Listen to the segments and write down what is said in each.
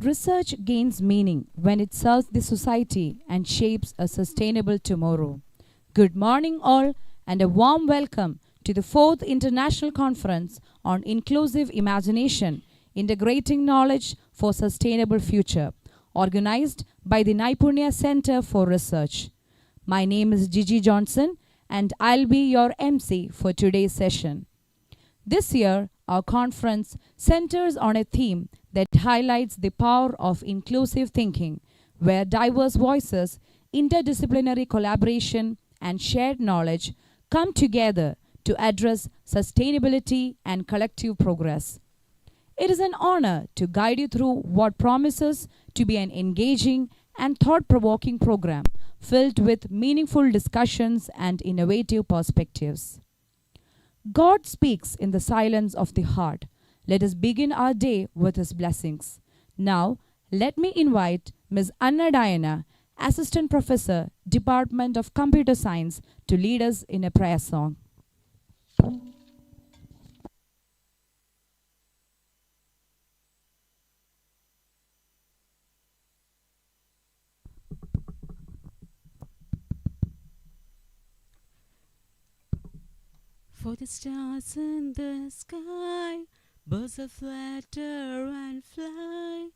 Research gains meaning when it serves the society and shapes a sustainable tomorrow. Good morning, all, and a warm welcome to the 4th International Conference on Inclusive Imagination, Integrating Knowledge for Sustainable Future, organized by the Naipunya Center for Research. My name is Gigi Johnson, and I'll be your MC for today's session. This year, our conference centers on a theme that highlights the power of inclusive thinking, where diverse voices, interdisciplinary collaboration, and shared knowledge come together to address sustainability and collective progress. It is an honor to guide you through what promises to be an engaging and thought-provoking program filled with meaningful discussions and innovative perspectives. God speaks in the silence of the heart. Let us begin our day with His blessings. Now, let me invite Ms. Anna Diana, Assistant Professor, Department of Computer Science, to lead us in a prayer song. For the stars in the sky, birds that flutter and fly,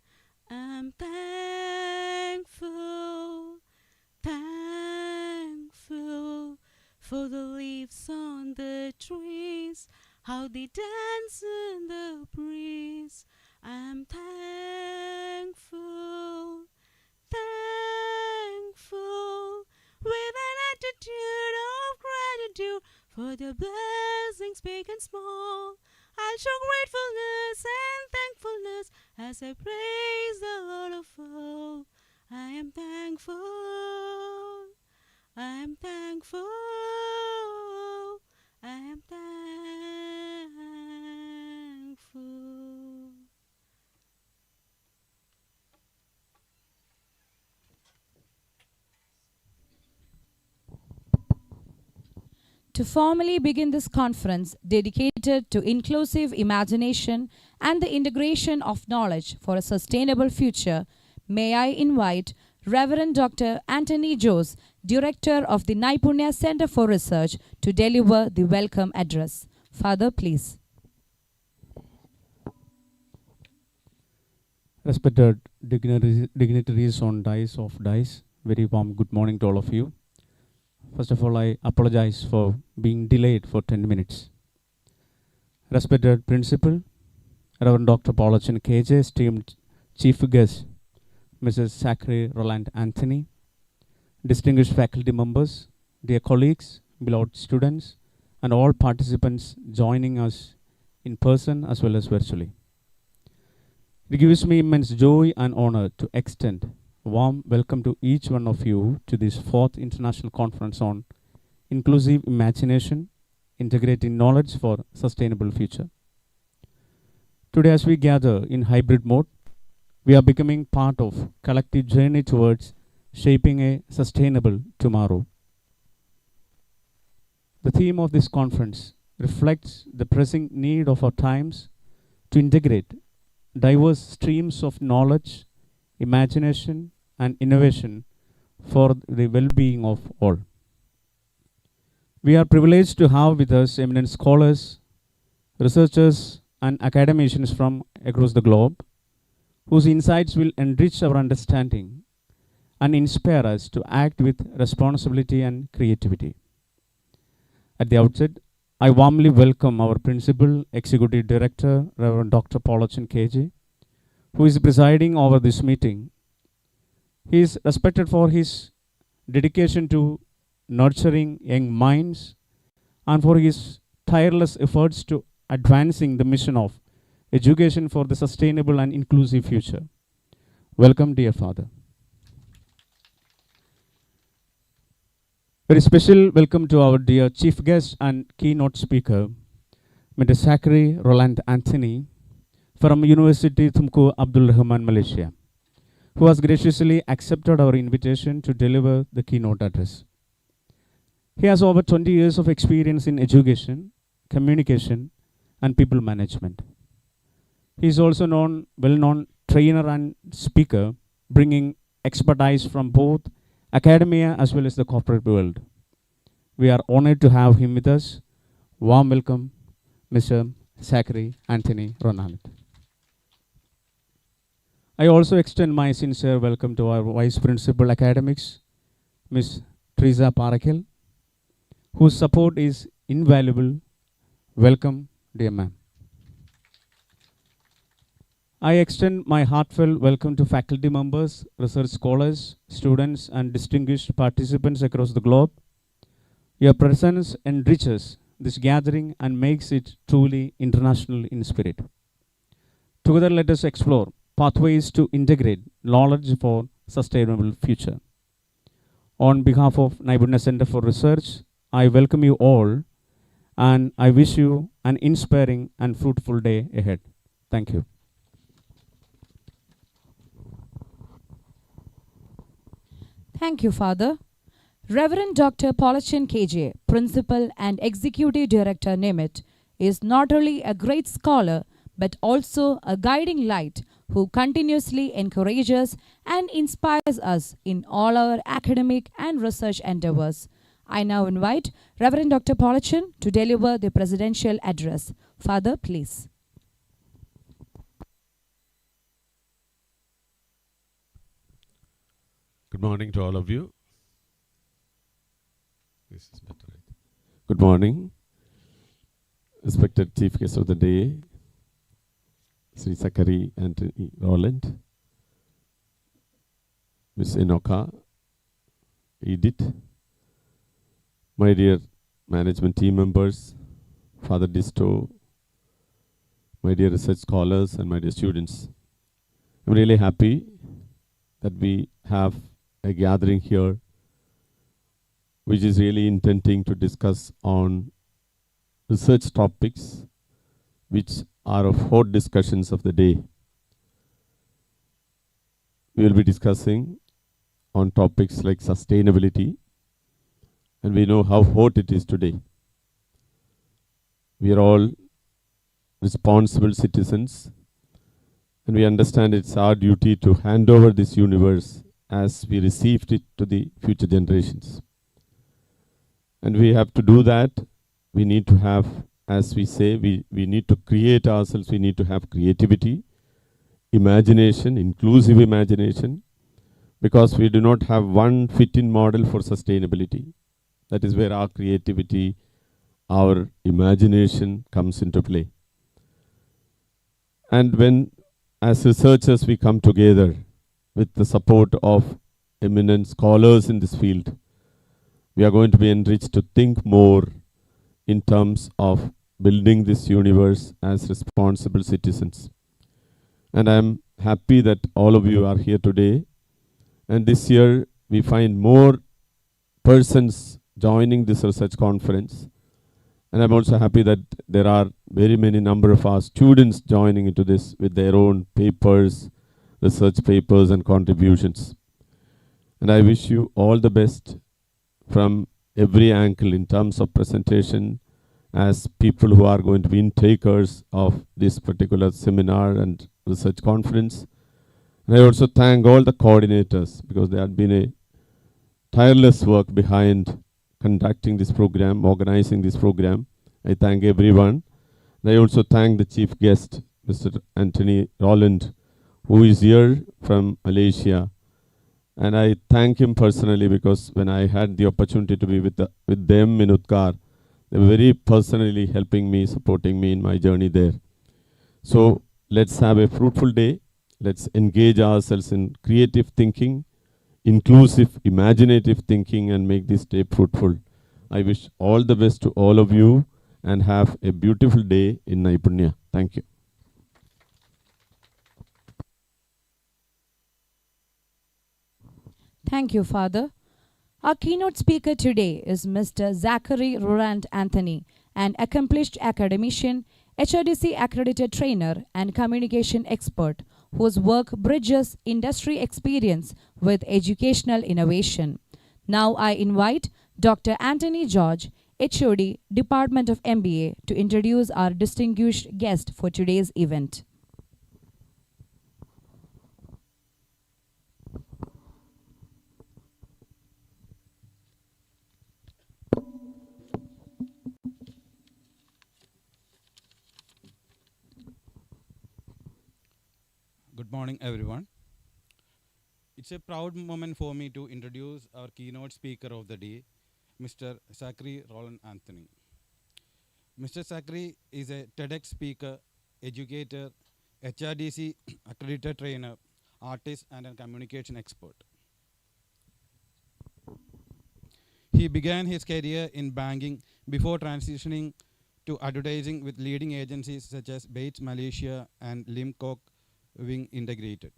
I'm thankful, thankful for the leaves on the trees, how they dance in the breeze. I'm thankful, thankful, with an attitude of gratitude for the blessings big and small. I'll show gratefulness and thankfulness as I praise the Lord of all. I am thankful, I am thankful, I am thankful. To formally begin this conference dedicated to inclusive imagination and the integration of knowledge for a sustainable future, may I invite Reverend Dr. Anthony Jose, Director of the Naipunya Center for Research, to deliver the welcome address. Father, please. Respected dignitaries on dais of dais, very warm good morning to all of you. First of all, I apologize for being delayed for 10 minutes. Respected Principal, Reverend Dr. Paulachan KJ, esteemed Chief Guest, Mrs. Zachary Roland Anthony, distinguished faculty members, dear colleagues, beloved students, and all participants joining us in person as well as virtually. It gives me immense joy and honor to extend a warm welcome to each one of you to this 4th International Conference on Inclusive Imagination, Integrating Knowledge for Sustainable Future. Today, as we gather in hybrid mode, we are becoming part of collective journey towards shaping a sustainable tomorrow. The theme of this conference reflects the pressing need of our times to integrate diverse streams of knowledge, imagination, and innovation for the well-being of all. We are privileged to have with us eminent scholars, researchers, and academicians from across the globe, whose insights will enrich our understanding and inspire us to act with responsibility and creativity. At the outset, I warmly welcome our Principal Executive Director, Reverend Dr. Paulachan KJ, who is presiding over this meeting. He is respected for his dedication to nurturing young minds and for his tireless efforts to advancing the mission of education for the sustainable and inclusive future. Welcome, dear Father. Very special welcome to our dear chief guest and keynote speaker, Mr. Zachary Roland Anthony from University Tunku Abdul Rahman, Malaysia, who has graciously accepted our invitation to deliver the keynote address. He has over 20 years of experience in education, communication, and people management. He is also well known trainer and speaker, bringing expertise from both academia as well as the corporate world. We are honored to have him with us. Warm welcome, Mr. Zachary Anthony Ronald. I also extend my sincere welcome to our Vice Principal Academics, Ms. Teresa Parakil, whose support is invaluable. Welcome, dear ma'am. I extend my heartfelt welcome to faculty members, research scholars, students, and distinguished participants across the globe. Your presence enriches this gathering and makes it truly international in spirit. Together, let us explore pathways to integrate knowledge for sustainable future. On behalf of Naipunnya Center for Research, I welcome you all and I wish you an inspiring and fruitful day ahead. Thank you. Thank you, Father. Reverend Dr. Polachin KJ, Principal and Executive Director, NIMIT, is not only a great scholar but also a guiding light who continuously encourages and inspires us in all our academic and research endeavors. I now invite Reverend Dr. Polachin to deliver the presidential address. Father, please. Good morning to all of you. This is better, right? Good morning, respected Chief Guest of the Day, Sri Zachary Anthony Ronald, Ms. Enoka, Edith, my dear management team members, Father Disto, my dear research scholars, and my dear students. I'm really happy that we have a gathering here which is really intending to discuss on research topics which are of hot discussions of the day. We will be discussing on topics like sustainability, and we know how hot it is today. We are all responsible citizens, and we understand it's our duty to hand over this universe as we received it to the future generations. And we have to do that. We need to have, as we say, we need to create ourselves. We need to have creativity, imagination, inclusive imagination, because we do not have one fit-in model for sustainability. That is where our creativity, our imagination comes into play. And when, as researchers, we come together with the support of eminent scholars in this field, we are going to be enriched to think more in terms of building this universe as responsible citizens. And I am happy that all of you are here today. And this year we find more persons joining this research conference. And I'm also happy that there are very many number of our students joining into this with their own papers, research papers and contributions. And I wish you all the best from every angle in terms of presentation as people who are going to be intakers of this particular seminar and research conference. And I also thank all the coordinators because there had been a tireless work behind conducting this program, organizing this program. I thank everyone. And I also thank the chief guest, Mr. Anthony Ronald, who is here from Malaysia. And I thank him personally because when I had the opportunity to be with them in Utkar, they were very personally helping me, supporting me in my journey there. So let's have a fruitful day. Let's engage ourselves in creative thinking, inclusive, imaginative thinking, and make this day fruitful. I wish all the best to all of you and have a beautiful day in Naipunnya. Thank you. Thank you, Father. Our keynote speaker today is Mr. Zachary Ronald Anthony, an accomplished academician, HRDC accredited trainer, and communication expert whose work bridges industry experience with educational innovation. Now I invite Dr. Anthony George, HOD, Department of MBA, to introduce our distinguished guest for today's event. Good morning, everyone. It's a proud moment for me to introduce our keynote speaker of the day, Mr. Zachary Roland Anthony. Mr. Zachary is a TEDx speaker, educator, HRDC accredited trainer, artist, and a communication expert. He began his career in banking before transitioning to advertising with leading agencies such as Bates Malaysia and Limcock Wing Integrated.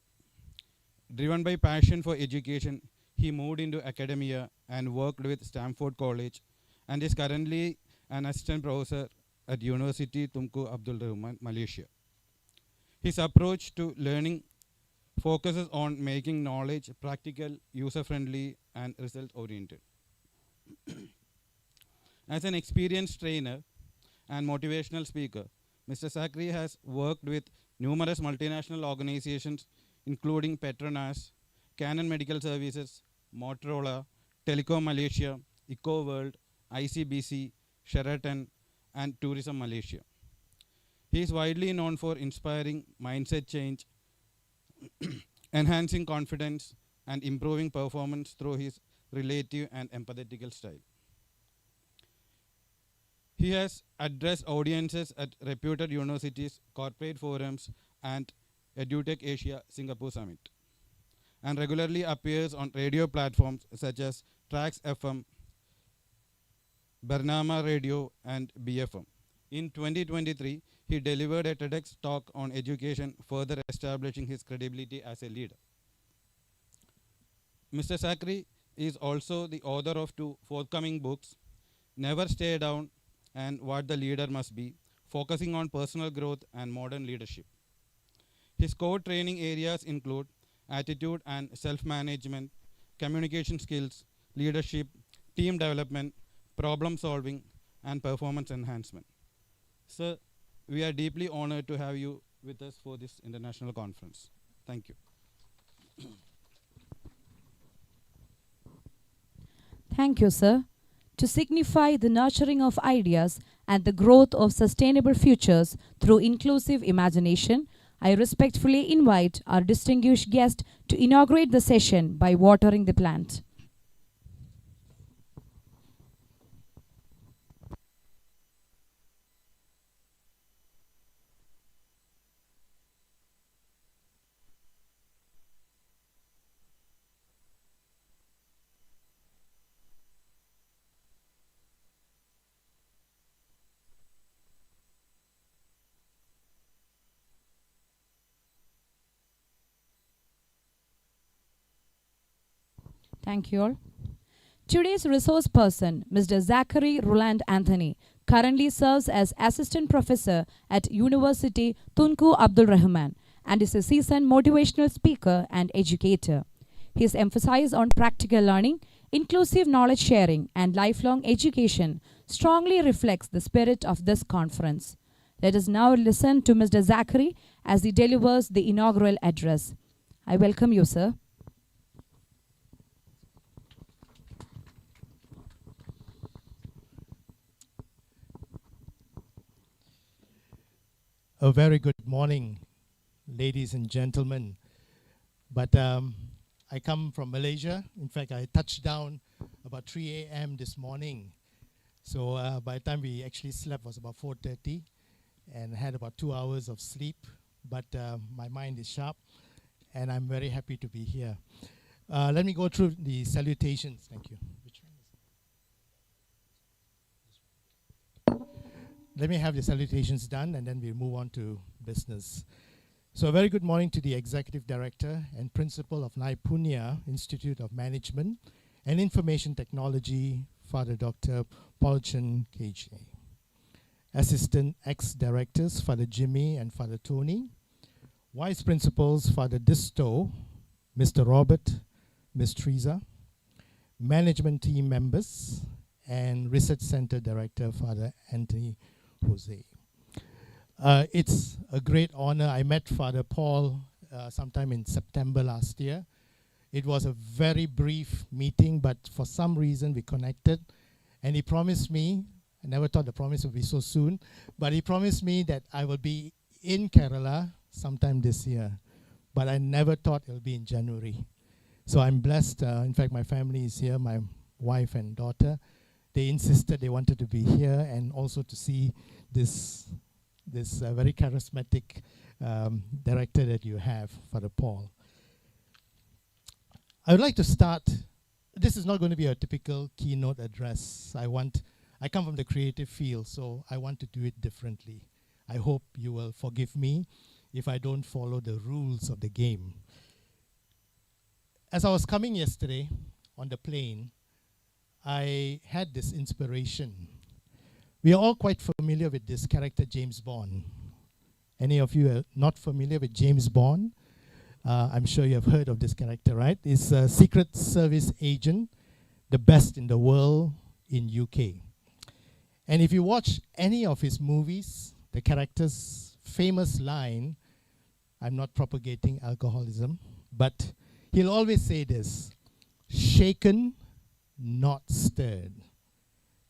Driven by passion for education, he moved into academia and worked with Stanford College and is currently an assistant professor at University Tunku Abdul Rahman, Malaysia. His approach to learning focuses on making knowledge practical, user-friendly, and result-oriented. As an experienced trainer and motivational speaker, Mr. Zachary has worked with numerous multinational organizations including Petronas, Canon Medical Services, Motorola, Telecom Malaysia, EcoWorld, ICBC, Sheraton, and Tourism Malaysia. He is widely known for inspiring mindset change, enhancing confidence, and improving performance through his relative and empathetical style. He has addressed audiences at reputed universities, corporate forums, and EduTech Asia Singapore Summit, and regularly appears on radio platforms such as Trax FM, Bernama Radio, and BFM. In 2023, he delivered a TEDx talk on education, further establishing his credibility as a leader. Mr. Zachary is also the author of 2 forthcoming books, Never Stay Down and What the Leader Must Be, focusing on personal growth and modern leadership. His core training areas include attitude and self-management, communication skills, leadership, team development, problem solving, and performance enhancement. Sir, we are deeply honored to have you with us for this international conference. Thank you. Thank you, sir. To signify the nurturing of ideas and the growth of sustainable futures through inclusive imagination, I respectfully invite our distinguished guest to inaugurate the session by watering the plant. Thank you all. Today's resource person, Mr. Zachary Roland Anthony, currently serves as Assistant Professor at University Tunku Abdul Rahman and is a seasoned motivational speaker and educator. His emphasis on practical learning, inclusive knowledge sharing, and lifelong education strongly reflects the spirit of this conference. Let us now listen to Mr. Zachary as he delivers the inaugural address. I welcome you, sir. A very good morning, ladies and gentlemen. But I come from Malaysia. In fact, I touched down about 3 a.m. this morning. So by the time we actually slept was about 4:30 and had about 2 hours of sleep. But my mind is sharp and I'm very happy to be here. Let me go through the salutations. Thank you. Which one is it? Let me have the salutations done and then we'll move on to business. So a very good morning to the Executive Director and Principal of Naipunya Institute of Management and Information Technology, Father Dr. Paul Chen KJ. Assistant Ex-Directors, Father Jimmy and Father Tony. Vice Principals, Father Disto, Mr. Robert, Ms. Teresa. Management team members and Research Center Director, Father Anthony Jose. It's a great honor. I met Father Paul sometime in September last year. It was a very brief meeting, but for some reason we connected. And he promised me, I never thought the promise would be so soon, but he promised me that I will be in Kerala sometime this year. but I never thought it'll be in January. So I'm blessed. In fact, my family is here, my wife and daughter. They insisted they wanted to be here and also to see this very charismatic director that you have, Father Paul. I would like to start. This is not going to be a typical keynote address. I come from the creative field, so I want to do it differently. I hope you will forgive me if I don't follow the rules of the game. As I was coming yesterday on the plane, I had this inspiration. We are all quite familiar with this character, James Bond. Any of you are not familiar with James Bond? I'm sure you have heard of this character, right? He's a Secret Service agent, the best in the world in UK. And if you watch any of his movies, the character's famous line, I'm not propagating alcoholism, but he'll always say this: shaken, not stirred.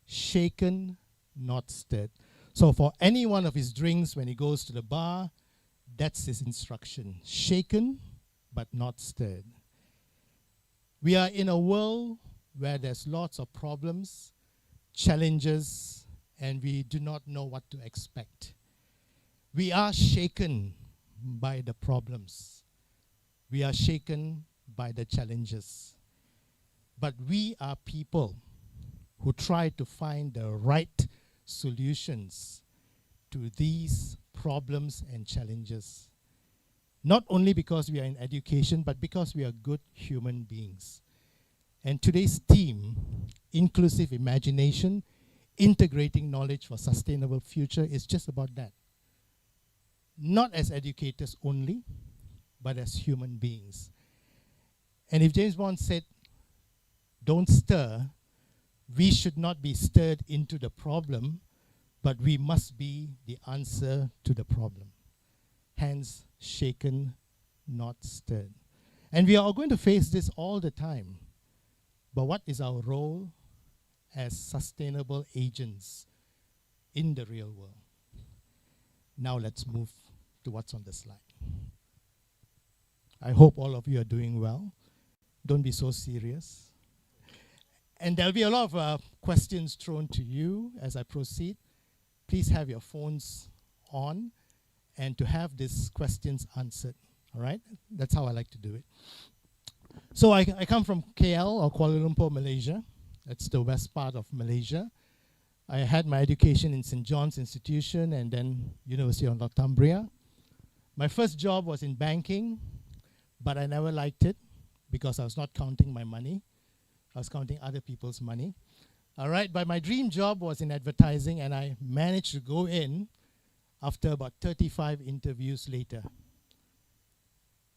Shaken, not stirred. So for any one of his drinks when he goes to the bar, that's his instruction. Shaken, but not stirred. We are in a world where there's lots of problems, challenges, and we do not know what to expect. We are shaken by the problems. We are shaken by the challenges. But we are people who try to find the right solutions to these problems and challenges. Not only because we are in education, but because we are good human beings. And today's theme, Inclusive Imagination, Integrating Knowledge for Sustainable Future, is just about that. Not as educators only, but as human beings. And if James Bond said, don't stir, we should not be stirred into the problem, but we must be the answer to the problem. Hence, shaken, not stirred. And we are going to face this all the time. But what is our role as sustainable agents in the real world? Now let's move to what's on the slide. I hope all of you are doing well. Don't be so serious. And there'll be a lot of questions thrown to you as I proceed. Please have your phones on and to have these questions answered. All right? That's how I like to do it. So I come from KL, or Kuala Lumpur, Malaysia. That's the west part of Malaysia. I had my education in St. John's Institution and then University of Northumbria. My first job was in banking, but I never liked it because I was not counting my money. I was counting other people's money. All right, but my dream job was in advertising, and I managed to go in after about 35 interviews later.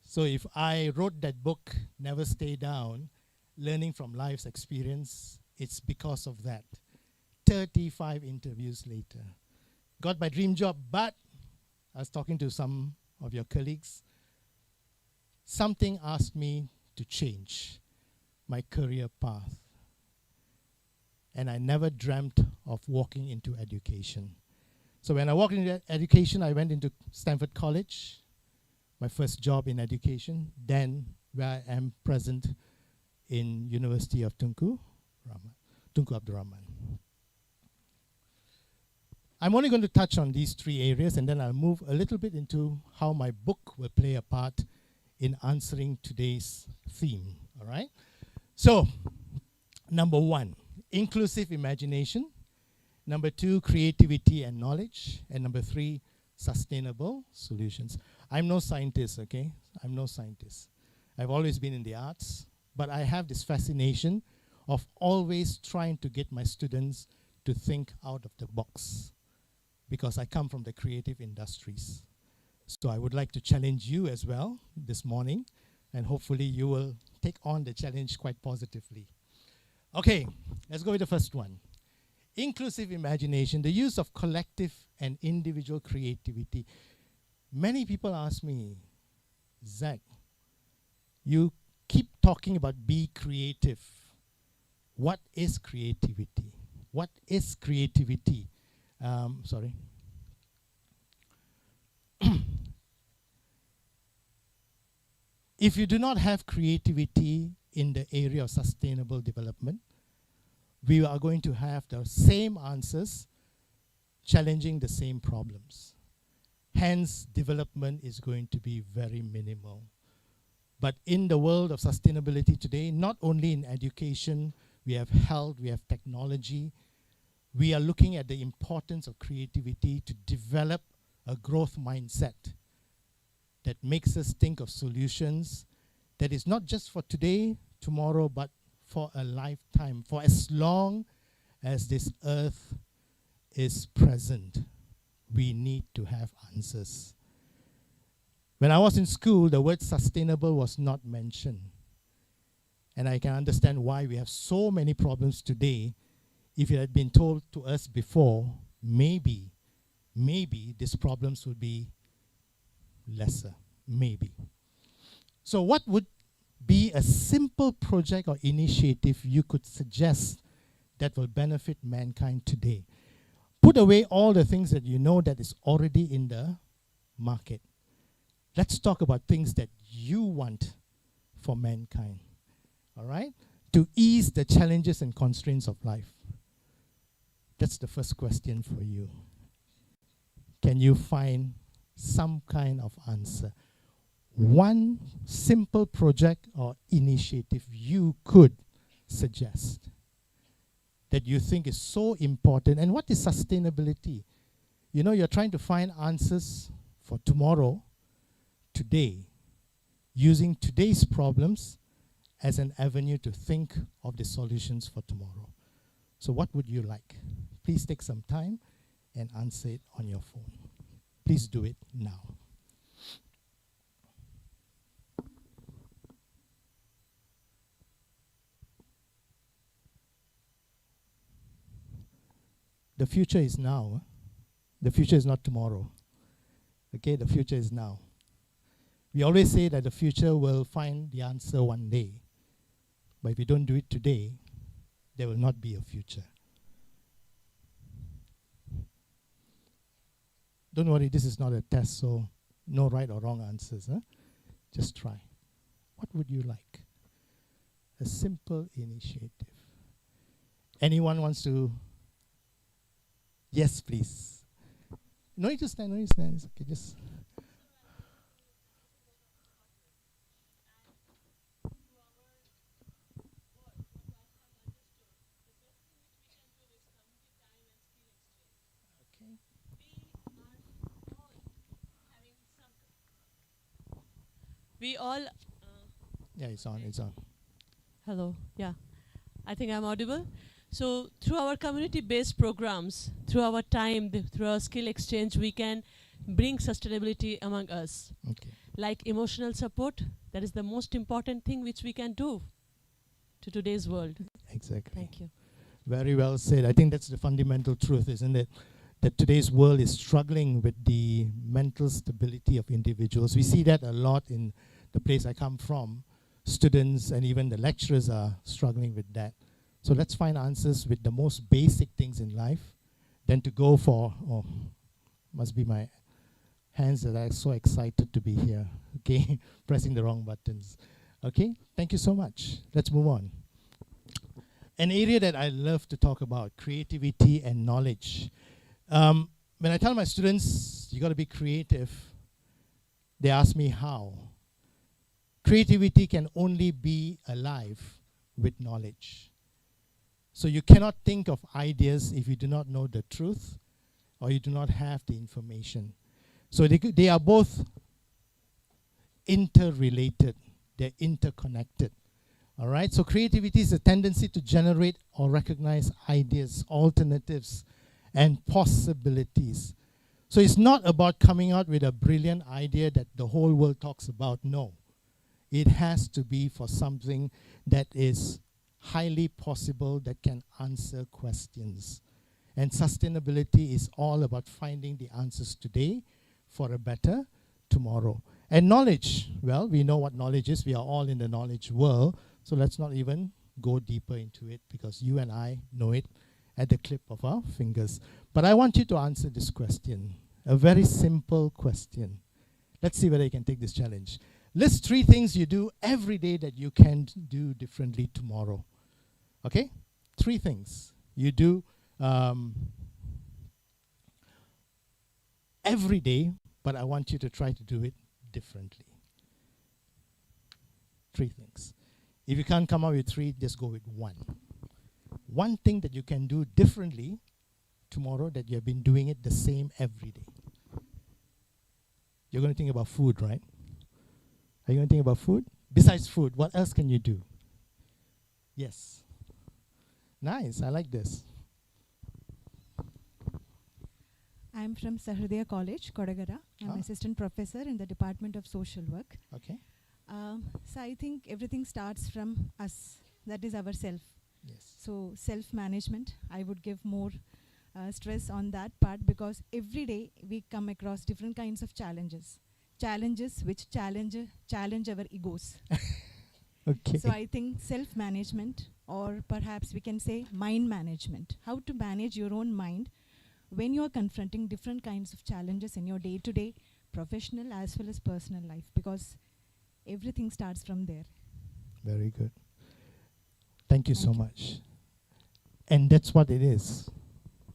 So if I wrote that book, Never Stay Down, Learning from Life's Experience, it's because of that. 35 interviews later. Got my dream job, but I was talking to some of your colleagues. Something asked me to change my career path. And I never dreamt of walking into education. So when I walked into education, I went into Stanford College, my first job in education, then where I am present in University of Tunku Abdul Rahman. I'm only going to touch on these three areas, and then I'll move a little bit into how my book will play a part in answering today's theme, all right? So, number one, inclusive imagination. Number two, creativity and knowledge. And number three, sustainable solutions. I'm no scientist, okay? I'm no scientist. I've always been in the arts, but I have this fascination of always trying to get my students to think out of the box because I come from the creative industries. So I would like to challenge you as well this morning, and hopefully you will take on the challenge quite positively. Okay, let's go with the first one. Inclusive imagination, the use of collective and individual creativity. Many people ask me, Zach, you keep talking about be creative. What is creativity? What is creativity? If you do not have creativity in the area of sustainable development, we are going to have the same answers challenging the same problems. Hence, development is going to be very minimal. But in the world of sustainability today, not only in education, we have health, we have technology, we are looking at the importance of creativity to develop a growth mindset that makes us think of solutions that is not just for today, tomorrow, but for a lifetime, for as long as this earth is present. We need to have answers. When I was in school, the word sustainable was not mentioned. And I can understand why we have so many problems today. If it had been told to us before, maybe these problems would be lesser. Maybe. So what would be a simple project or initiative you could suggest that will benefit mankind today? Put away all the things that you know that is already in the market. Let's talk about things that you want for mankind. All right? To ease the challenges and constraints of life. That's the first question for you. Can you find some kind of answer? One simple project or initiative you could suggest that you think is so important. And what is sustainability? You know, you're trying to find answers for tomorrow, today, using today's problems as an avenue to think of the solutions for tomorrow. So what would you like? Please take some time and answer it on your phone. Please do it now. The future is now. The future is not tomorrow. Okay, the future is now. We always say that the future will find the answer one day. But if we don't do it today, there will not be a future. Don't worry, this is not a test, so no right or wrong answers. Huh? Just try. What would you like? A simple initiative. Anyone wants to? Yes, please. No need to stand, no need to stand. It's okay, just. We all. Yeah, it's on, it's on. Hello. Yeah. I think I'm audible. So through our community-based programs, through our time, through our skill exchange, we can bring sustainability among us. Okay. Like emotional support, that is the most important thing which we can do to today's world. Exactly. Thank you. Very well said. I think that's the fundamental truth, isn't it? That today's world is struggling with the mental stability of individuals. We see that a lot in the place I come from. Students and even the lecturers are struggling with that. So let's find answers with the most basic things in life, than to go for, must be my hands that are so excited to be here. Okay, pressing the wrong buttons. Okay, thank you so much. Let's move on. An area that I love to talk about, creativity and knowledge. When I tell my students, you got to be creative, they ask me how. Creativity can only be alive with knowledge. So you cannot think of ideas if you do not know the truth or you do not have the information. So they are both interrelated. They're interconnected. All right? So creativity is a tendency to generate or recognize ideas, alternatives, and possibilities. So it's not about coming out with a brilliant idea that the whole world talks about. No. It has to be for something that is highly possible, that can answer questions. And sustainability is all about finding the answers today for a better tomorrow. And knowledge, well, we know what knowledge is. We are all in the knowledge world. So let's not even go deeper into it, because you and I know it at the clip of our fingers. But I want you to answer this question, a very simple question. Let's see whether you can take this challenge. List 3 things you do every day that you can do differently tomorrow. Okay? 3 things you do every day, but I want you to try to do it differently. 3 things. If you can't come up with 3, just go with 1. One thing that you can do differently tomorrow that you have been doing it the same every day. You're going to think about food, right? Are you going to think about food? Besides food, what else can you do? Yes. Nice, I like this. I'm from Sahridaya College, Kodagara. I'm assistant professor in the Department of Social Work. Okay. So I think everything starts from us. That is our self. Yes. So self-management, I would give more stress on that part, because every day we come across different kinds of challenges. Challenges which challenge our egos. Okay. So I think self-management, or perhaps we can say mind management. How to manage your own mind when you are confronting different kinds of challenges in your day-to-day, professional as well as personal life, because everything starts from there. Very good. Thank you so Thank you. much. And that's what it is.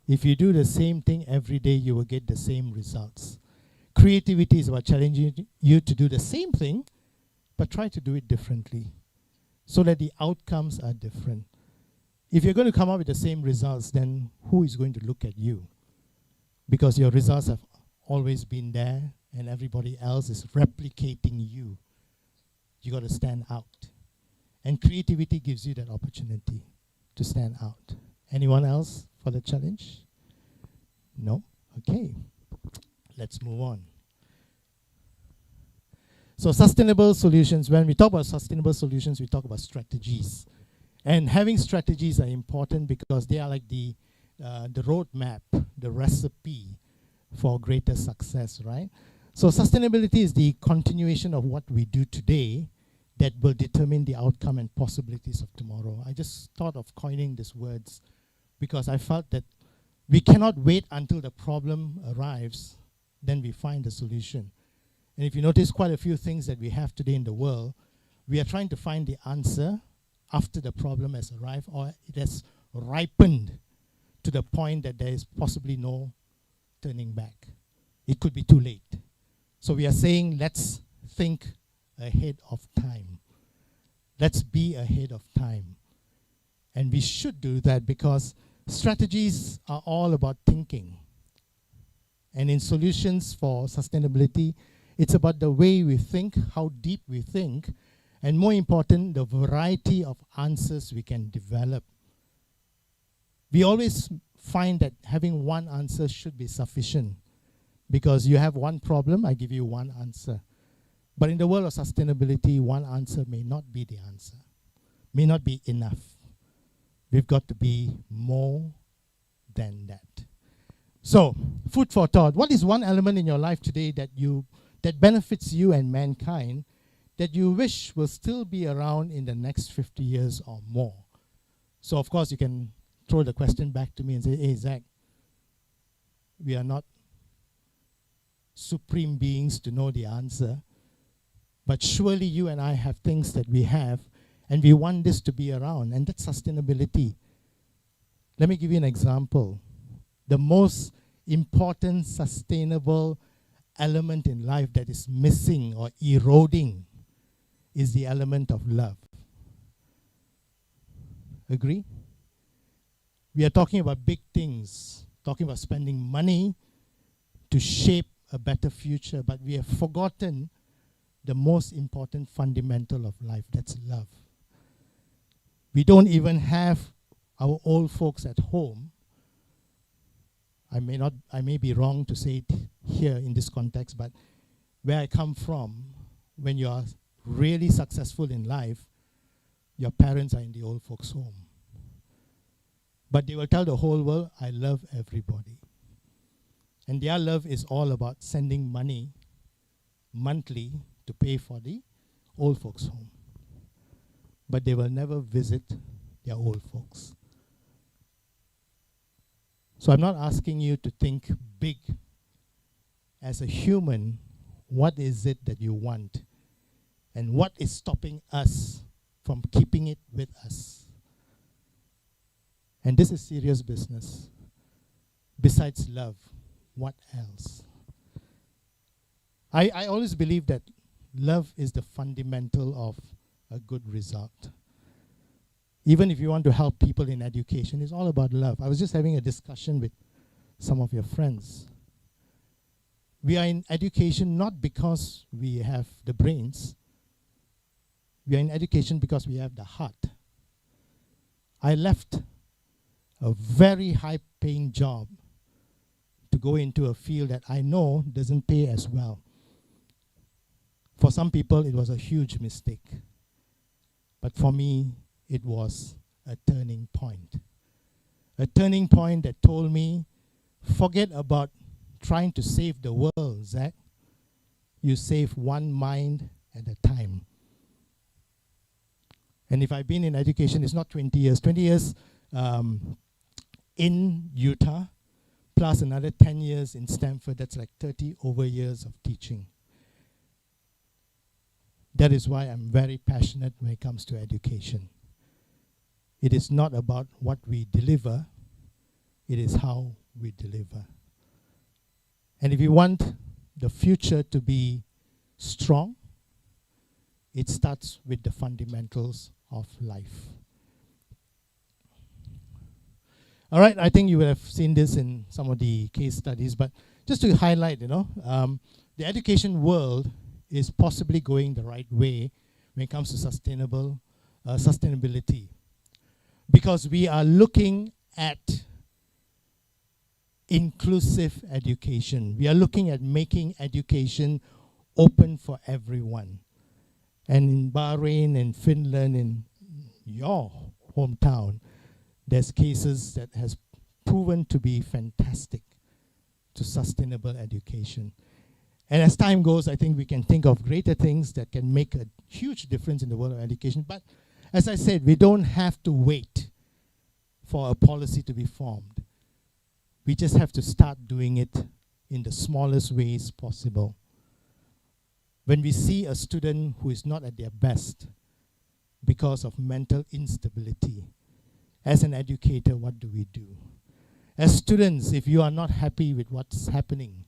If you do the same thing every day, you will get the same results. Creativity is about challenging you to do the same thing, but try to do it differently so that the outcomes are different. If you're going to come up with the same results, then who is going to look at you? Because your results have always been there and everybody else is replicating you. You got to stand out. And creativity gives you that opportunity to stand out. Anyone else for the challenge? No? Okay. Let's move on. So sustainable solutions. When we talk about sustainable solutions, we talk about strategies. And having strategies are important because they are like the roadmap, the recipe for greater success, right? So sustainability is the continuation of what we do today that will determine the outcome and possibilities of tomorrow. I just thought of coining these words because I felt that we cannot wait until the problem arrives, then we find the solution. And if you notice quite a few things that we have today in the world, we are trying to find the answer after the problem has arrived or it has ripened to the point that there is possibly no turning back. It could be too late. So we are saying, let's think ahead of time. Let's be ahead of time. And we should do that because strategies are all about thinking. And in solutions for sustainability, it's about the way we think, how deep we think, and more important, the variety of answers we can develop. We always find that having one answer should be sufficient because you have one problem, I give you one answer. But in the world of sustainability, one answer may not be the answer, may not be enough. We've got to be more than that. So, food for thought. What is one element in your life today that benefits you and mankind that you wish will still be around in the next 50 years or more? So, of course, you can throw the question back to me and say, hey, Zach, we are not supreme beings to know the answer, but surely you and I have things that we have, and we want this to be around, and that's sustainability. Let me give you an example. The most important sustainable element in life that is missing or eroding is the element of love. Agree? We are talking about big things, talking about spending money to shape a better future, but we have forgotten the most important fundamental of life, that's love. We don't even have our old folks at home. I may be wrong to say it here in this context, but where I come from, when you are really successful in life, your parents are in the old folks' home. But they will tell the whole world, I love everybody. And their love is all about sending money monthly to pay for the old folks' home. But they will never visit their old folks. So I'm not asking you to think big. As a human, what is it that you want? and what is stopping us from keeping it with us. And this is serious business. Besides love, what else? I always believe that love is the fundamental of a good result. Even if you want to help people in education, it's all about love. I was just having a discussion with some of your friends. We are in education not because we have the brains. We are in education because we have the heart. I left a very high-paying job to go into a field that I know doesn't pay as well. For some people, it was a huge mistake. But for me, it was a turning point. A turning point that told me, forget about trying to save the world, Zach. You save one mind at a time. And if I've been in education, it's not 20 years. 20 years in Utah, plus another 10 years in Stanford. That's like 30 over years of teaching. That is why I'm very passionate when it comes to education. It is not about what we deliver, it is how we deliver. And if you want the future to be strong, it starts with the fundamentals of life. All right, I think you will have seen this in some of the case studies, but just to highlight, the education world is possibly going the right way when it comes to sustainability. Because we are looking at inclusive education. We are looking at making education open for everyone. And in Bahrain, in Finland, in your hometown, there's cases that has proven to be fantastic to sustainable education. And as time goes, I think we can think of greater things that can make a huge difference in the world of education. But as I said, we don't have to wait for a policy to be formed. We just have to start doing it in the smallest ways possible. When we see a student who is not at their best because of mental instability, as an educator, what do we do? As students, if you are not happy with what's happening,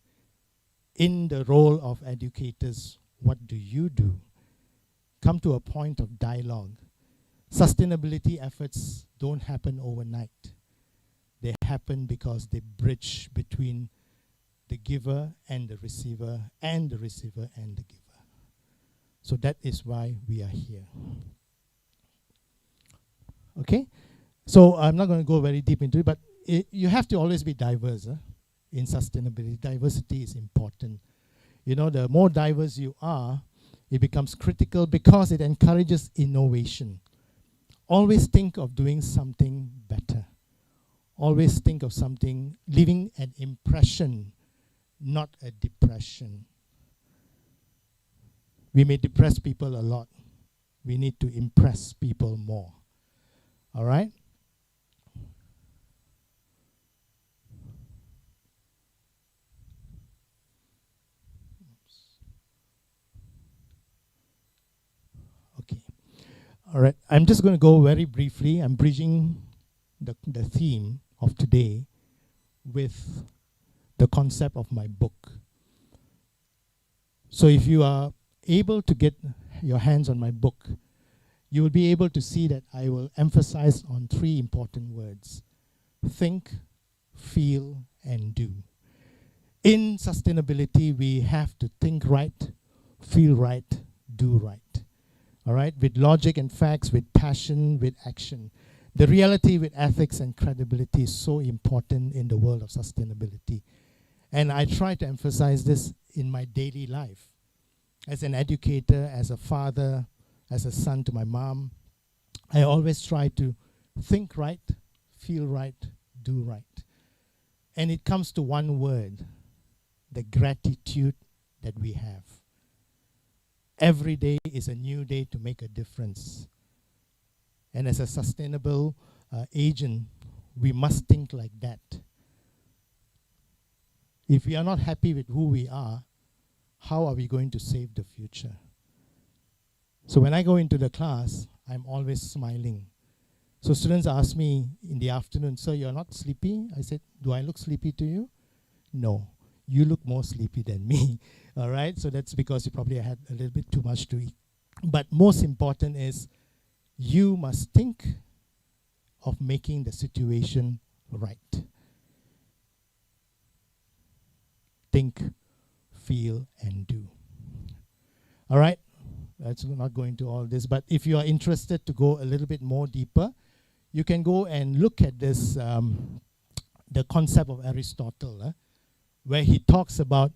in the role of educators, what do you do? Come to a point of dialogue. Sustainability efforts don't happen overnight. They happen because they bridge between the giver and the receiver, and the receiver and the giver. So that is why we are here. Okay? So I'm not going to go very deep into it, but you have to always be diverse. In sustainability, diversity is important. The more diverse you are, it becomes critical because it encourages innovation. Always think of doing something better. Always think of something, leaving an impression, not a depression. We may depress people a lot. We need to impress people more. All right? All right, I'm just going to go very briefly. I'm bridging the theme of today with the concept of my book. So if you are able to get your hands on my book, you will be able to see that I will emphasize on 3 important words: think, feel, and do. In sustainability, we have to think right, feel right, do right. All right, with logic and facts, with passion, with action. The reality with ethics and credibility is so important in the world of sustainability. And I try to emphasize this in my daily life. As an educator, as a father, as a son to my mom, I always try to think right, feel right, do right. And it comes to one word: the gratitude that we have. Every day is a new day to make a difference. And as a sustainable agent, we must think like that. If we are not happy with who we are, how are we going to save the future? So when I go into the class, I'm always smiling. So students ask me in the afternoon, "Sir, you're not sleepy?" I said, "Do I look sleepy to you?" "No, you look more sleepy than me." All right, so that's because you probably had a little bit too much to eat. But most important is you must think of making the situation right. Think, feel, and do. All right, let's not go into all this, but if you are interested to go a little bit more deeper, you can go and look at this, the concept of Aristotle, where he talks about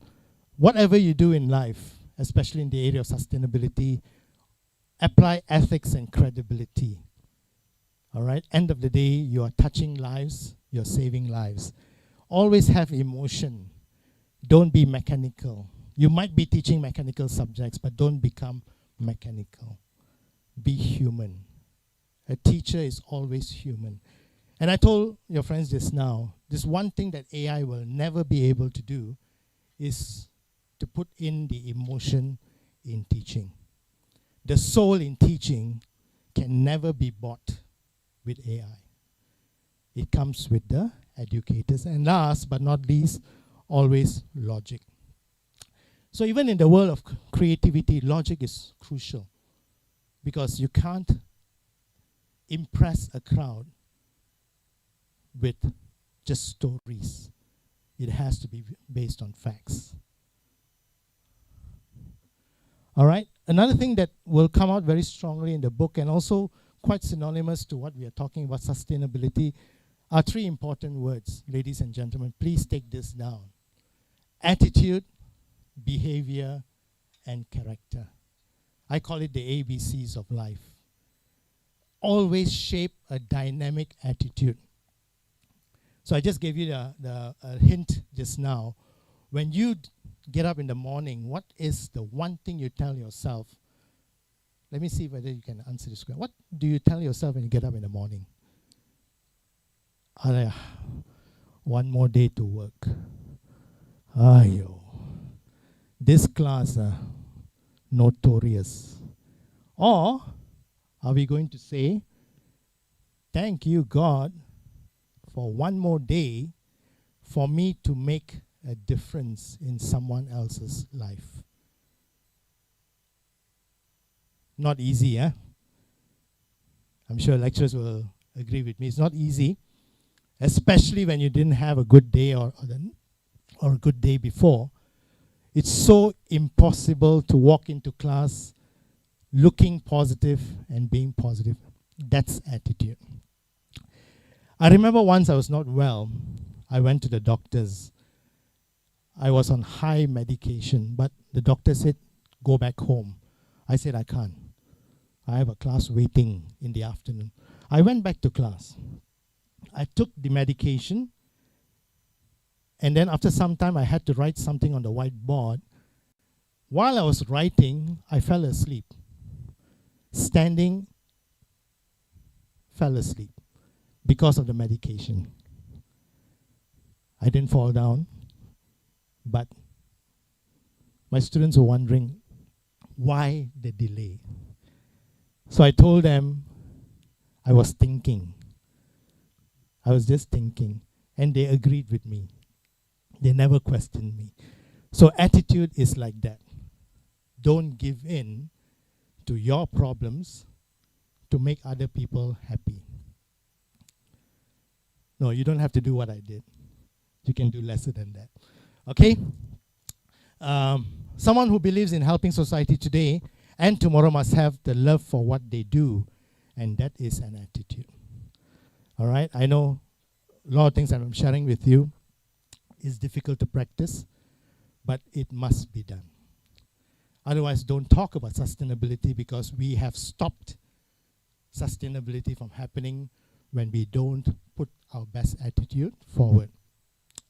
whatever you do in life, especially in the area of sustainability, apply ethics and credibility. All right, end of the day, you are touching lives, you're saving lives. Always have emotion. Don't be mechanical. You might be teaching mechanical subjects, but don't become mechanical. Be human. A teacher is always human. And I told your friends just now, this one thing that AI will never be able to do is to put in the emotion in teaching. The soul in teaching can never be bought with AI. It comes with the educators. And last but not least, always logic. So even in the world of creativity, logic is crucial, because you can't impress a crowd with just stories. It has to be based on facts. All right. Another thing that will come out very strongly in the book, and also quite synonymous to what we are talking about, sustainability, are three important words, ladies and gentlemen. Please take this down: attitude, behavior, and character. I call it the ABCs of life. Always shape a dynamic attitude. So I just gave you the hint just now. When you get up in the morning, what is the one thing you tell yourself? Let me see whether you can answer this question. What do you tell yourself when you get up in the morning? One more day to work. Ayo. This class notorious. Or are we going to say, thank you, God, for one more day for me to make a difference in someone else's life? Not easy, eh? I'm sure lecturers will agree with me. It's not easy, especially when you didn't have a good day or a good day before. It's so impossible to walk into class looking positive and being positive. That's attitude. I remember once I was not well. I went to the doctors. I was on high medication, but the doctor said, go back home. I said, I can't. I have a class waiting in the afternoon. I went back to class. I took the medication, and then after some time, I had to write something on the whiteboard. While I was writing, I fell asleep. Standing, fell asleep because of the medication. I didn't fall down, but my students were wondering why the delay. So I told them I was thinking. I was just thinking, and they agreed with me. They never questioned me. So attitude is like that. Don't give in to your problems to make other people happy. No, you don't have to do what I did. You can do lesser than that. Okay? Someone who believes in helping society today and tomorrow must have the love for what they do, and that is an attitude. All right? I know a lot of things that I'm sharing with you is difficult to practice, but it must be done. Otherwise, don't talk about sustainability, because we have stopped sustainability from happening when we don't put our best attitude forward.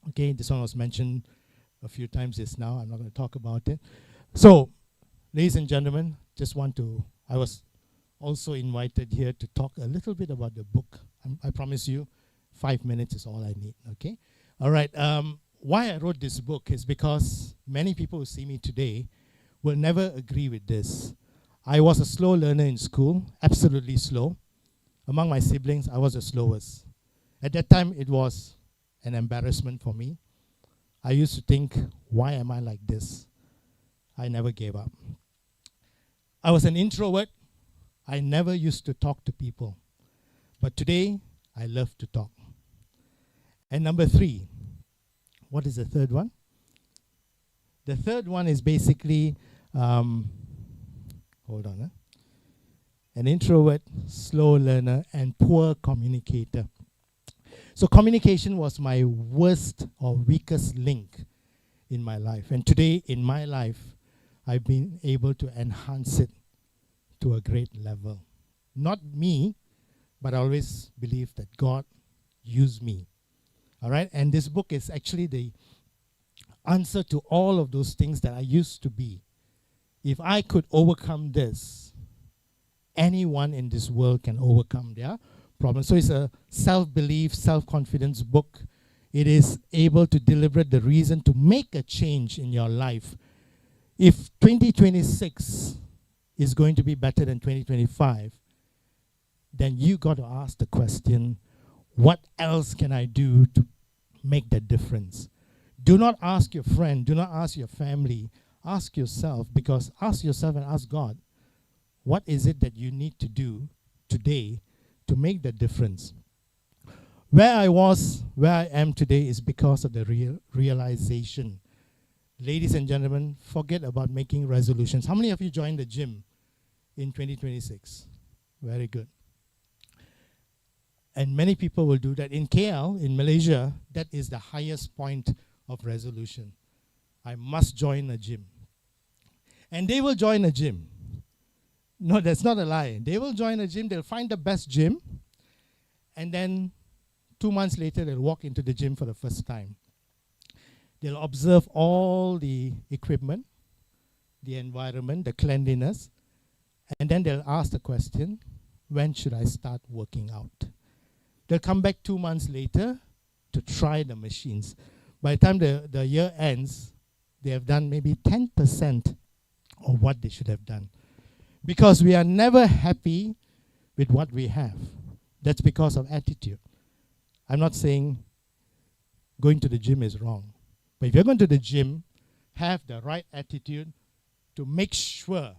Okay, this one was mentioned a few times just now. I'm not going to talk about it. So, ladies and gentlemen, I was also invited here to talk a little bit about the book. I promise you, 5 minutes is all I need, okay? All right, why I wrote this book is because many people who see me today will never agree with this. I was a slow learner in school, absolutely slow. Among my siblings, I was the slowest. At that time, it was an embarrassment for me. I used to think, why am I like this? I never gave up. I was an introvert. I never used to talk to people. But today, I love to talk. And number 3, what is the third one? The third one is basically, hold on. An introvert, slow learner, and poor communicator. So communication was my worst or weakest link in my life. And today, in my life, I've been able to enhance it to a great level. Not me, but I always believe that God used me. All right? And this book is actually the answer to all of those things that I used to be. If I could overcome this, anyone in this world can overcome their problems. So it's a self-belief, self-confidence book. It is able to deliver the reason to make a change in your life. If 2026 is going to be better than 2025, then you got to ask the question, what else can I do to make that difference? Do not ask your friend, do not ask your family, ask yourself, because ask yourself and ask God, what is it that you need to do today to make that difference? Where I was, where I am today is because of the realization. Ladies and gentlemen, forget about making resolutions. How many of you joined the gym in 2026? Very good. And many people will do that. In KL, in Malaysia, that is the highest point of resolution. I must join a gym. And they will join a gym. No, that's not a lie. They will join a gym, they'll find the best gym, and then 2 months later, they'll walk into the gym for the first time. They'll observe all the equipment, the environment, the cleanliness, and then they'll ask the question, when should I start working out? They'll come back 2 months later to try the machines. By the time the year ends, they have done maybe 10% of what they should have done. Because we are never happy with what we have. That's because of attitude. I'm not saying going to the gym is wrong. But if you're going to the gym, have the right attitude to make sure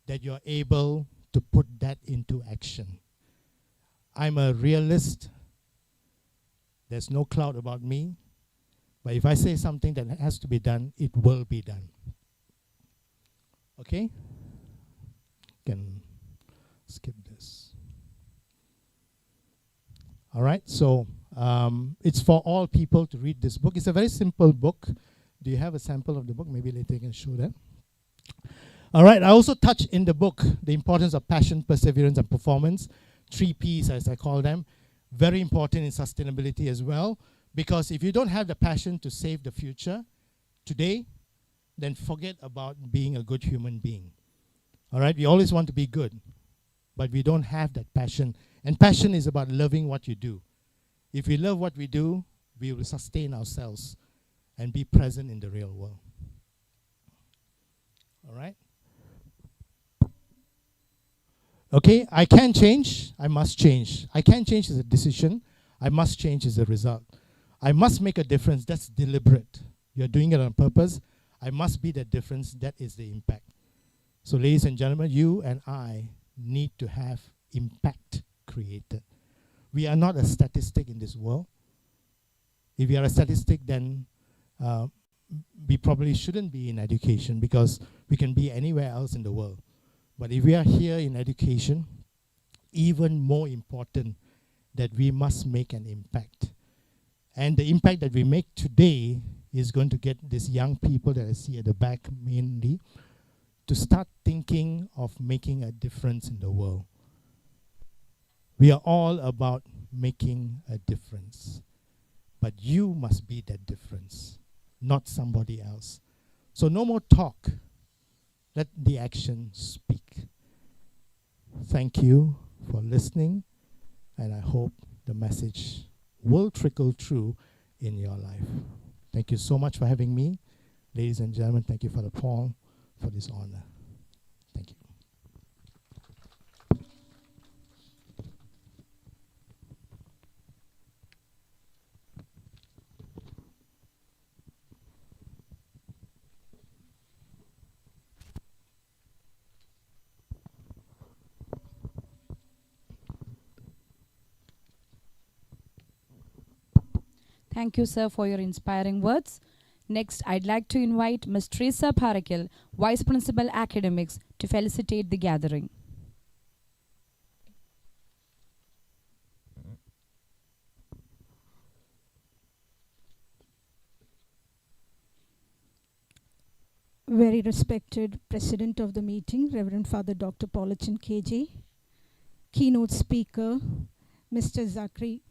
that you're able to put that into action. I'm a realist. There's no cloud about me. But if I say something that has to be done, it will be done. Okay? Can skip this. All right, so it's for all people to read this book. It's a very simple book. Do you have a sample of the book? Maybe later you can show that. All right, I also touch in the book the importance of passion, perseverance, and performance. 3 Ps, as I call them. Very important in sustainability as well. Because if you don't have the passion to save the future today, then forget about being a good human being. All right, we always want to be good, but we don't have that passion. And passion is about loving what you do. If we love what we do, we will sustain ourselves and be present in the real world. All right? Okay, I can change, I must change. I can change is a decision, I must change is a result. I must make a difference, that's deliberate. You're doing it on purpose. I must be the difference, that is the impact. So ladies and gentlemen, you and I need to have impact created. We are not a statistic in this world. If we are a statistic, then we probably shouldn't be in education because we can be anywhere else in the world. But if we are here in education, even more important that we must make an impact. And the impact that we make today is going to get these young people that I see at the back mainly to start thinking of making a difference in the world. We are all about making a difference. But you must be that difference, not somebody else. So no more talk. Let the action speak. Thank you for listening, and I hope the message will trickle through in your life. Thank you so much for having me. Ladies and gentlemen, thank you, Father Paul, for this honor. Thank you. Thank you, sir, for your inspiring words. Next, I'd like to invite Ms. Teresa Parakil, Vice Principal Academics, to felicitate the gathering. Very respected President of the meeting, Reverend Father Dr. Paulachin KJ, keynote speaker, Mr. Zachary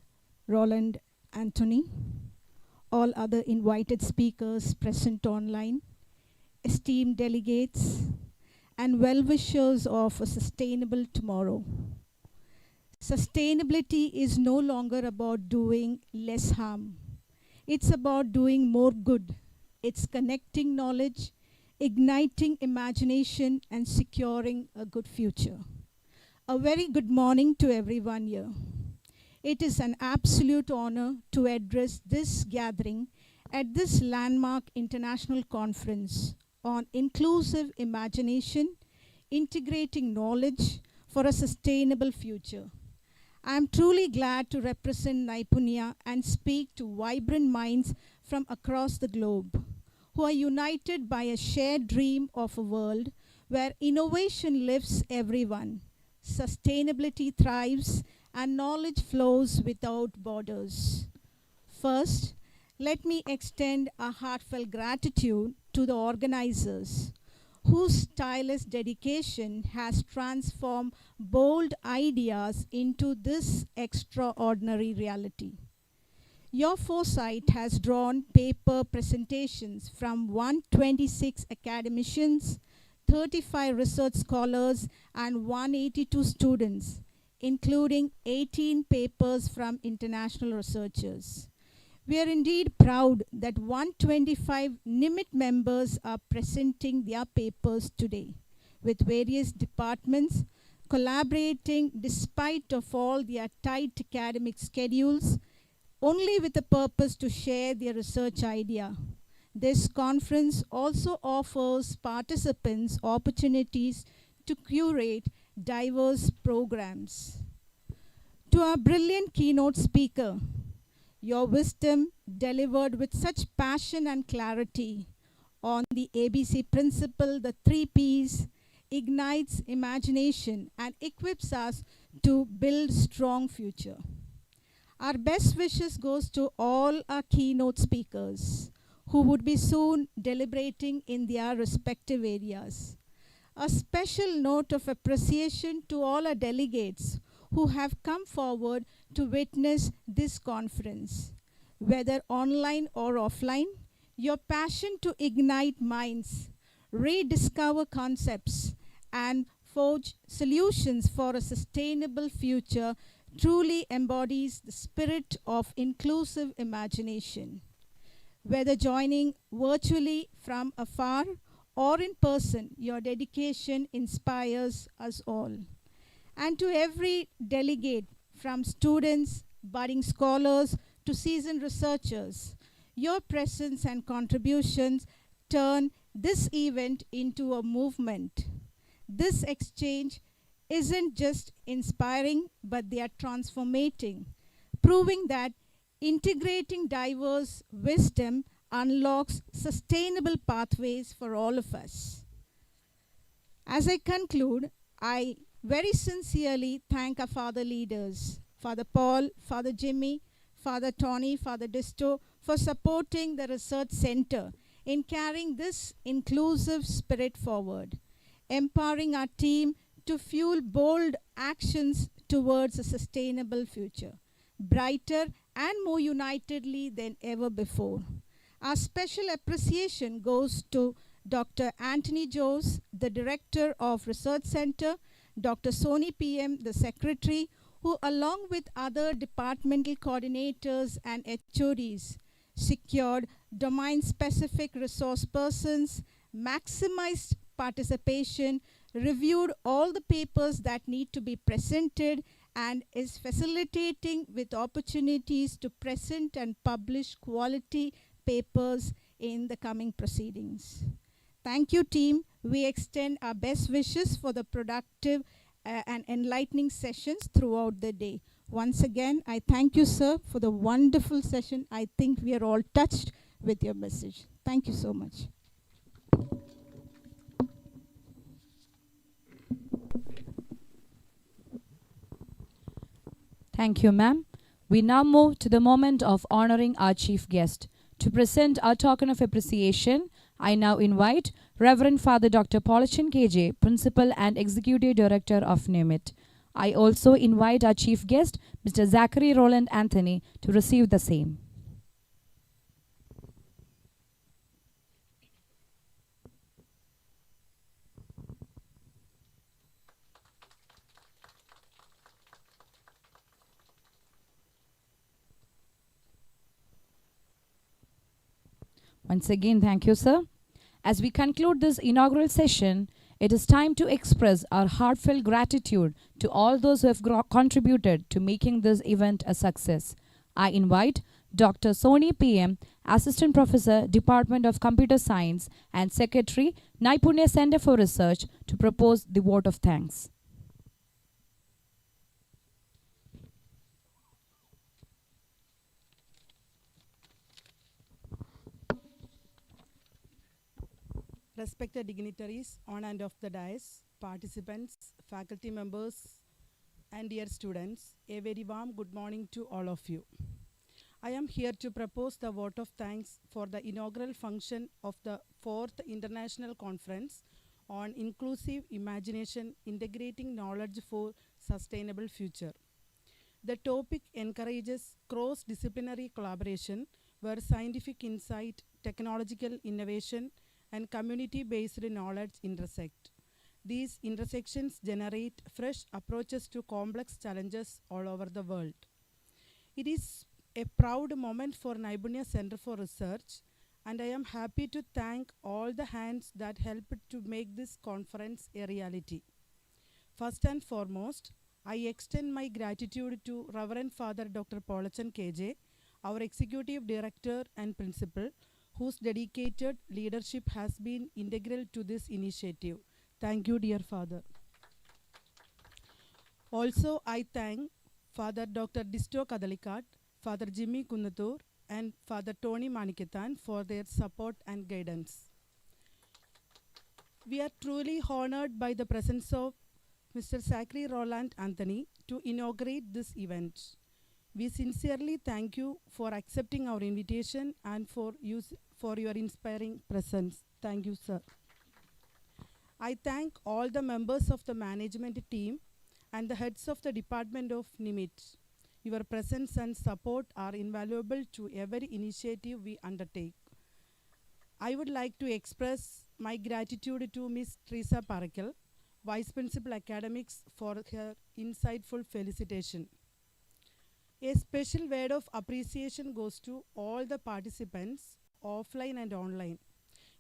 Roland Anthony, all other invited speakers present online, esteemed delegates, and well-wishers of a sustainable tomorrow. Sustainability is no longer about doing less harm. It's about doing more good. It's connecting knowledge, igniting imagination, and securing a good future. A very good morning to everyone here. It is an absolute honor to address this gathering at this landmark international conference on inclusive imagination, integrating knowledge for a sustainable future. I am truly glad to represent Naipunya and speak to vibrant minds from across the globe who are united by a shared dream of a world where innovation lifts everyone, sustainability thrives, and knowledge flows without borders. First, let me extend a heartfelt gratitude to the organizers whose tireless dedication has transformed bold ideas into this extraordinary reality. Your foresight has drawn paper presentations from 126 academicians, 35 research scholars, and 182 students, including 18 papers from international researchers. We are indeed proud that 125 NIMIT members are presenting their papers today, with various departments collaborating despite of all their tight academic schedules, only with the purpose to share their research idea. This conference also offers participants opportunities to curate diverse programs. To our brilliant keynote speaker, your wisdom delivered with such passion and clarity on the ABC principle, the 3 Ps, ignites imagination and equips us to build strong future. Our best wishes goes to all our keynote speakers who would be soon deliberating in their respective areas. A special note of appreciation to all our delegates who have come forward to witness this conference. Whether online or offline, your passion to ignite minds, rediscover concepts, and forge solutions for a sustainable future truly embodies the spirit of inclusive imagination. Whether joining virtually from afar or in person, your dedication inspires us all. And to every delegate, from students, budding scholars, to seasoned researchers, your presence and contributions turn this event into a movement. This exchange isn't just inspiring, but they are transformating, proving that integrating diverse wisdom unlocks sustainable pathways for all of us. As I conclude, I very sincerely thank our father leaders, Father Paul, Father Jimmy, Father Tony, Father Disto, for supporting the Research Center in carrying this inclusive spirit forward, empowering our team to fuel bold actions towards a sustainable future, brighter and more unitedly than ever before. Our special appreciation goes to Dr. Anthony Jose, the Director of Research Center, Dr. Soni PM, the Secretary, who along with other departmental coordinators and HODs secured domain-specific resource persons, maximized participation, reviewed all the papers that need to be presented, and is facilitating with opportunities to present and publish quality papers in the coming proceedings. Thank you, team. We extend our best wishes for the productive and enlightening sessions throughout the day. Once again, I thank you, sir, for the wonderful session. I think we are all touched with your message. Thank you so much. Thank you, ma'am. We now move to the moment of honoring our chief guest. To present our token of appreciation, I now invite Reverend Father Dr. Polachan KJ, Principal and Executive Director of NIMIT. I also invite our chief guest, Mr. Zachary Roland Anthony, to receive the same. Once again, thank you, sir. As we conclude this inaugural session, it is time to express our heartfelt gratitude to all those who have contributed to making this event a success. I invite Dr. Soni PM, Assistant Professor, Department of Computer Science and Secretary, Naipunya Center for Research, to propose the vote of thanks. Respected dignitaries on and off the dais, participants, faculty members, and dear students, a very warm good morning to all of you. I am here to propose the vote of thanks for the inaugural function of the 4th International Conference on Inclusive Imagination, Integrating Knowledge for Sustainable Future. The topic encourages cross-disciplinary collaboration where scientific insight, technological innovation, and community-based knowledge intersect. These intersections generate fresh approaches to complex challenges all over the world. It is a proud moment for Naipunya Center for Research, and I am happy to thank all the hands that helped to make this conference a reality. First and foremost, I extend my gratitude to Reverend Father Dr. Polachan KJ, our Executive Director and Principal, whose dedicated leadership has been integral to this initiative. Thank you, dear Father. Also, I thank Father Dr. Disto Kadalikat, Father Jimmy Kunnatur, and Father Tony Manikethan for their support and guidance. We are truly honored by the presence of Mr. Zachary Roland Anthony to inaugurate this event. We sincerely thank you for accepting our invitation and for your inspiring presence. Thank you, sir. I thank all the members of the management team and the heads of the Department of NIMIT. Your presence and support are invaluable to every initiative we undertake. I would like to express my gratitude to Ms. Teresa Parakal, Vice Principal Academics, for her insightful felicitation. A special word of appreciation goes to all the participants, offline and online.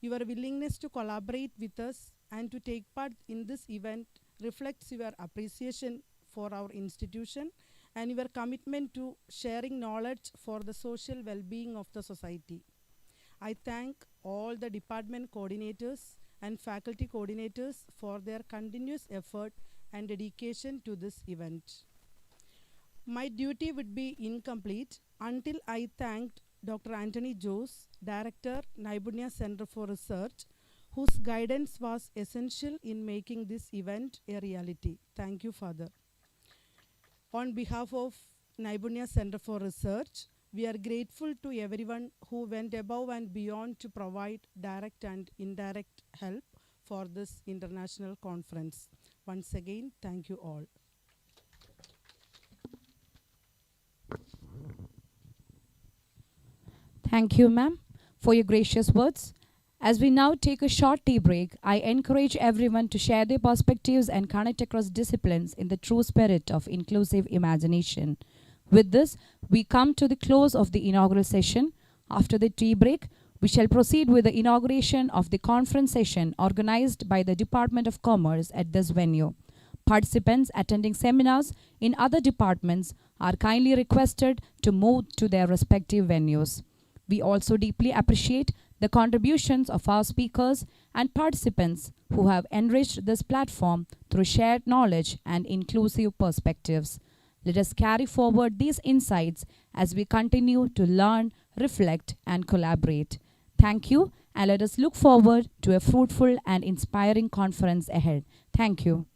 Your willingness to collaborate with us and to take part in this event reflects your appreciation for our institution and your commitment to sharing knowledge for the social well-being of the society. I thank all the department coordinators and faculty coordinators for their continuous effort and dedication to this event. My duty would be incomplete until I thanked Dr. Anthony Jose, Director, Naipunya Center for Research, whose guidance was essential in making this event a reality. Thank you, Father. On behalf of Naipunya Center for Research, we are grateful to everyone who went above and beyond to provide direct and indirect help for this international conference. Once again, thank you all. Thank you, ma'am, for your gracious words. As we now take a short tea break, I encourage everyone to share their perspectives and connect across disciplines in the true spirit of inclusive imagination. With this, we come to the close of the inaugural session. After the tea break, We shall proceed with the inauguration of the conference session organized by the Department of Commerce at this venue. Participants attending seminars in other departments are kindly requested to move to their respective venues. We also deeply appreciate the contributions of our speakers and participants who have enriched this platform through shared knowledge and inclusive perspectives. Let us carry forward these insights as we continue to learn, reflect, and collaborate. Thank you, and let us look forward to a fruitful and inspiring conference ahead. Thank you.